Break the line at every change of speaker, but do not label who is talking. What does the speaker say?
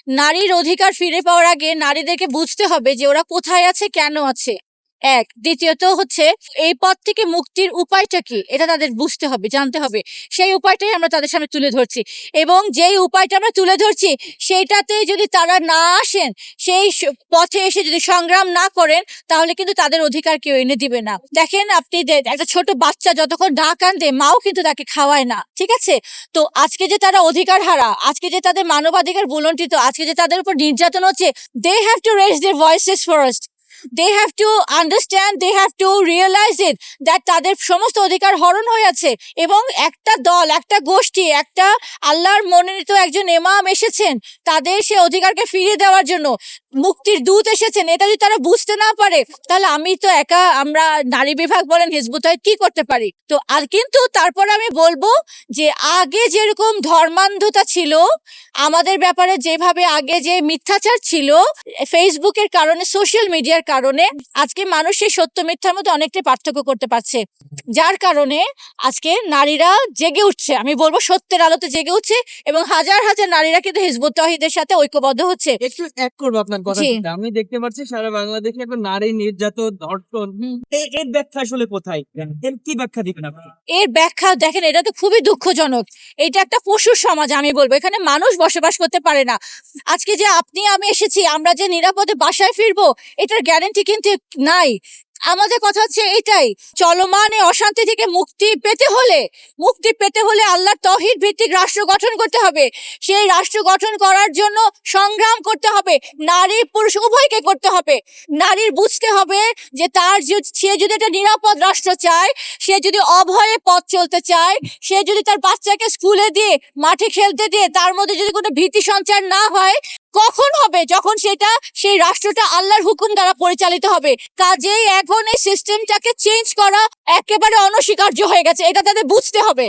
নারীর অধিকার ফিরে পাওয়ার আগে নারীদেরকে বুঝতে হবে যে ওরা কোথায় আছে, কেন আছে। এক, দ্বিতীয়ত হচ্ছে এই পথ থেকে মুক্তির উপায়টা কি, এটা তাদের বুঝতে হবে, জানতে হবে। সেই উপায়টাই আমরা তাদের সামনে তুলে ধরছি, এবং যেই উপায়টা আমরা তুলে ধরছি সেইটাতে যদি তারা না আসেন, সেই পথে এসে যদি সংগ্রাম না করেন, তাহলে কিন্তু তাদের অধিকার কেউ এনে দিবে না। দেখেন আপনি একটা ছোট বাচ্চা যতক্ষণ না কান্দে, মাও কিন্তু তাকে খাওয়ায় না, ঠিক আছে? তো আজকে যে তারা অধিকার হারা, আজকে যে তাদের মানবাধিকার ভুলণ্ঠিত, আজকে যে তাদের উপর নির্যাতন হচ্ছে, they have to raise their voices first. they have to understand, they have to realize it that তাদের সমস্ত অধিকার হরণ হয়ে আছে, এবং একটা দল, একটা গোষ্ঠী, একটা আল্লাহর মনোনীত একজন ইমাম এসেছেন তাদের সে অধিকারকে ফিরিয়ে দেওয়ার জন্য, মুক্তির দূত এসেছেন। এটা যদি তারা বুঝতে না পারে, তাহলে আমি তো একা, আমরা নারী বিভাগ বলেন, হিজবুত কি করতে পারি? তো আর কিন্তু তারপরে আমি বলবো যে আগে যেরকম ধর্মান্ধতা ছিল আমাদের ব্যাপারে, যেভাবে আগে যে মিথ্যাচার ছিল ফেসবুকের কারণে, সোশ্যাল মিডিয়ার কারণে, আজকে মানুষ সেই সত্য মিথ্যার মধ্যে অনেকটাই পার্থক্য করতে পারছে, যার কারণে আজকে নারীরা জেগে উঠছে, আমি বলবো সত্যের আলোতে জেগে উঠছে, এবং হাজার হাজার নারীরা কিন্তু হিজবুত তাওহীদের সাথে ঐক্যবদ্ধ হচ্ছে।
একটু এক করবো আপনার কথা, আমি দেখতে পাচ্ছি সারা বাংলাদেশে এখন নারী নির্যাতন, ধর্ষণ, এর ব্যাখ্যা আসলে কোথায়, এর কি ব্যাখ্যা দিবেন আপনি?
এর ব্যাখ্যা দেখেন, এটা তো খুবই দুঃখজনক। এটা একটা পশুর সমাজ, আমি বলবো এখানে মানুষ বসবাস করতে পারে না। আজকে যে আপনি আমি এসেছি, আমরা যে নিরাপদে বাসায় ফিরবো, এটার গ্যারান্টি কিন্তু নাই। আমাদের কথা হচ্ছে এটাই, চলমান এই অশান্তি থেকে মুক্তি পেতে হলে আল্লাহর তাওহীদ ভিত্তিক রাষ্ট্র গঠন করতে হবে। সেই রাষ্ট্র গঠন করার জন্য সংগ্রাম করতে হবে, নারী পুরুষ উভয়কে করতে হবে। নারীর বুঝতে হবে যে সে যদি একটা নিরাপদ রাষ্ট্র চায়, সে যদি অভয়ে পথ চলতে চায়, সে যদি তার বাচ্চাকে স্কুলে দিয়ে, মাঠে খেলতে দিয়ে, তার মধ্যে যদি কোনো ভীতি সঞ্চার না হয়, কখন হবে? যখন সেই রাষ্ট্রটা আল্লাহর হুকুম দ্বারা পরিচালিত হবে। কাজেই এখন এই সিস্টেমটাকে চেঞ্জ করা একেবারে অনস্বীকার্য হয়ে গেছে, এটা তাদের বুঝতে হবে।